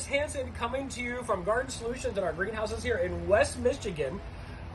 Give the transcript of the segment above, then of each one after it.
is Hansen coming to you from Garden Solutions in our greenhouses here in West Michigan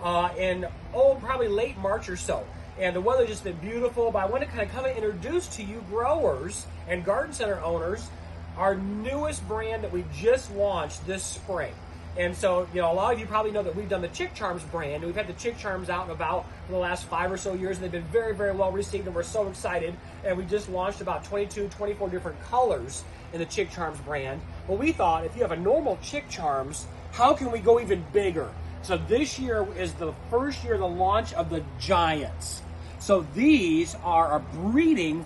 probably late March or so. And the weather's just been beautiful, but I want to kind of come and introduce to you growers and garden center owners our newest brand that we just launched this spring. And so, a lot of you probably know that we've done the Chick Charms brand, and we've had the Chick Charms out and about for the last 5 or so years, and they've been very, very well received, and we're so excited. And we just launched about 22, 24 different colors in the Chick Charms brand. Well, we thought if you have a normal Chick Charms, how can we go even bigger? So this year is the first year of the launch of the Giants. So these are a breeding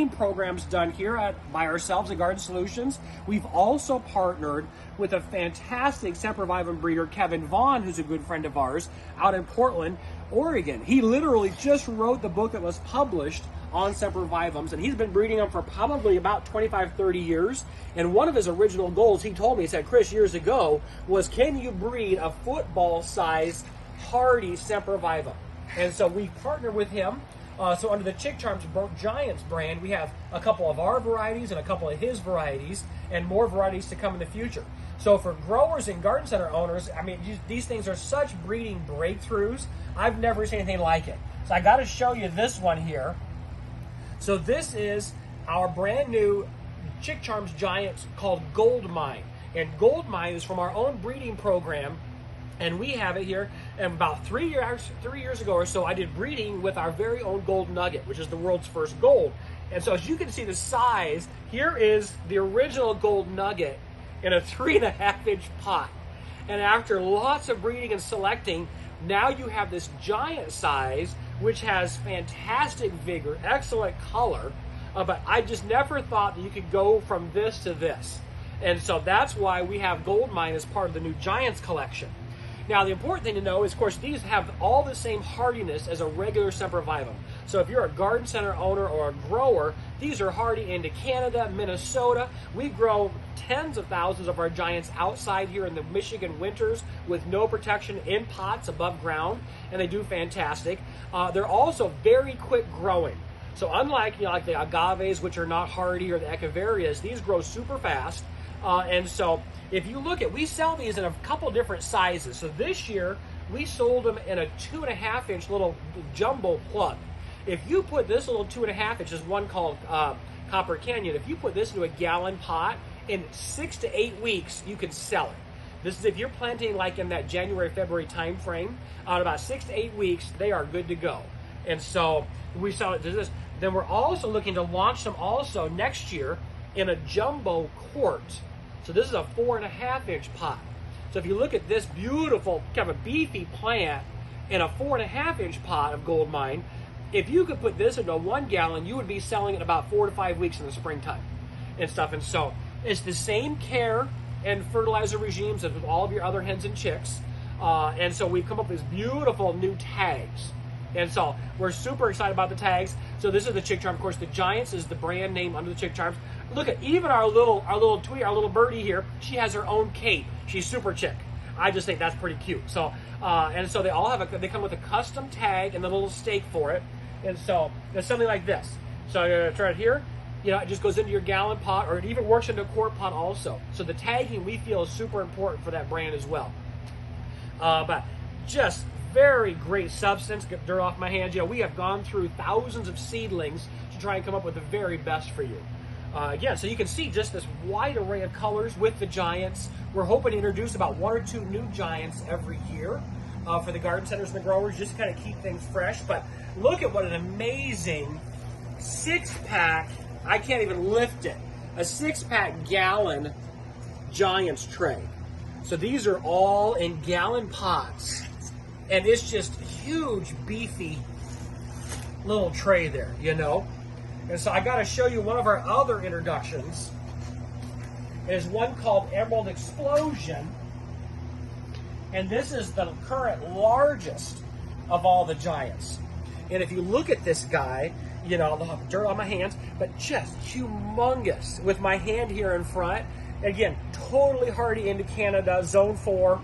programs done here by ourselves at Garden Solutions. We've also partnered with a fantastic Sempervivum breeder, Kevin Vaughn, who's a good friend of ours, out in Portland, Oregon. He literally just wrote the book that was published on Sempervivums, and he's been breeding them for probably about 25, 30 years. And one of his original goals, he told me, he said, Chris, years ago, was can you breed a football-sized hardy Sempervivum? And so we partnered with him. So under the Chick Charms Giants brand, we have a couple of our varieties and a couple of his varieties, and more varieties to come in the future. So for growers and garden center owners, I mean, these things are such breeding breakthroughs. I've never seen anything like it. So I got to show you this one here. So this is our brand new Chick Charms Giants called Gold Mine. And Gold Mine is from our own breeding program. And we have it here. And about 3 years ago or so, I did breeding with our very own Gold Nugget, which is the world's first gold. And so as you can see the size, here is the original Gold Nugget in a 3.5-inch pot. And after lots of breeding and selecting, now you have this giant size, which has fantastic vigor, excellent color. But I just never thought that you could go from this to this. And so that's why we have Gold Mine as part of the new Giants collection. Now, the important thing to know is, of course, these have all the same hardiness as a regular Sempervivum. So if you're a garden center owner or a grower, these are hardy into Canada, Minnesota. We grow tens of thousands of our Giants outside here in the Michigan winters with no protection in pots above ground, and they do fantastic. They're also very quick growing. So unlike like the agaves, which are not hardy, or the echeverias, these grow super fast. And so if you look at, we sell these in a couple different sizes. So this year, we sold them in a 2.5-inch little jumbo plug. If you put this little 2.5-inch, there's one called Copper Canyon. If you put this into a gallon pot, in 6 to 8 weeks, you can sell it. This is if you're planting like in that January, February time frame. In about 6 to 8 weeks, they are good to go. And so we sell it to this. Then we're also looking to launch them also next year in a jumbo quart. So this is a 4.5-inch pot. So if you look at this beautiful, kind of a beefy plant in a 4.5-inch pot of Gold Mine, if you could put this into a 1 gallon, you would be selling it about 4 to 5 weeks in the springtime and stuff. And so it's the same care and fertilizer regimes as with all of your other hens and chicks. And so we've come up with these beautiful new tags. And so we're super excited about the tags. So this is the Chick Charm. Of course, the Giants is the brand name under the Chick Charms. Look at even our little birdie here. She has her own cape. She's super chick. I just think that's pretty cute. So and so they all have they come with a custom tag and a little stake for it. And so it's something like this. So you're gonna try it here. It just goes into your gallon pot, or it even works into a quart pot also. So the tagging we feel is super important for that brand as well. But just very great substance. Get dirt off my hands. We have gone through thousands of seedlings to try and come up with the very best for you. Again, so you can see just this wide array of colors with the Giants. We're hoping to introduce about 1 or 2 new Giants every year for the garden centers and the growers, just to kind of keep things fresh. But look at what an amazing 6-pack, I can't even lift it, a 6-pack gallon Giants tray. So these are all in gallon pots. And it's just huge, beefy little tray there, And so I got to show you one of our other introductions. There's one called Emerald Explosion. And this is the current largest of all the Giants. And if you look at this guy, I'll have dirt on my hands, but just humongous with my hand here in front. Again, totally hardy into Canada, zone 4.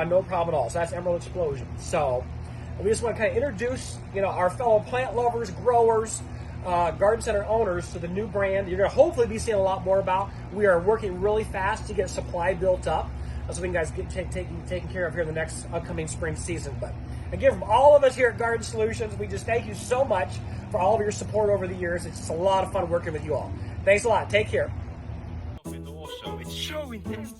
No problem at all. So that's Emerald Explosion. So we just want to kind of introduce, our fellow plant lovers, growers, garden center owners to the new brand you're going to hopefully be seeing a lot more about. We are working really fast to get supply built up so we can guys get taken care of here in the next upcoming spring season. But again, from all of us here at Garden Solutions, we just thank you so much for all of your support over the years. It's just a lot of fun working with you all. Thanks a lot. Take care. Also, it's so intense.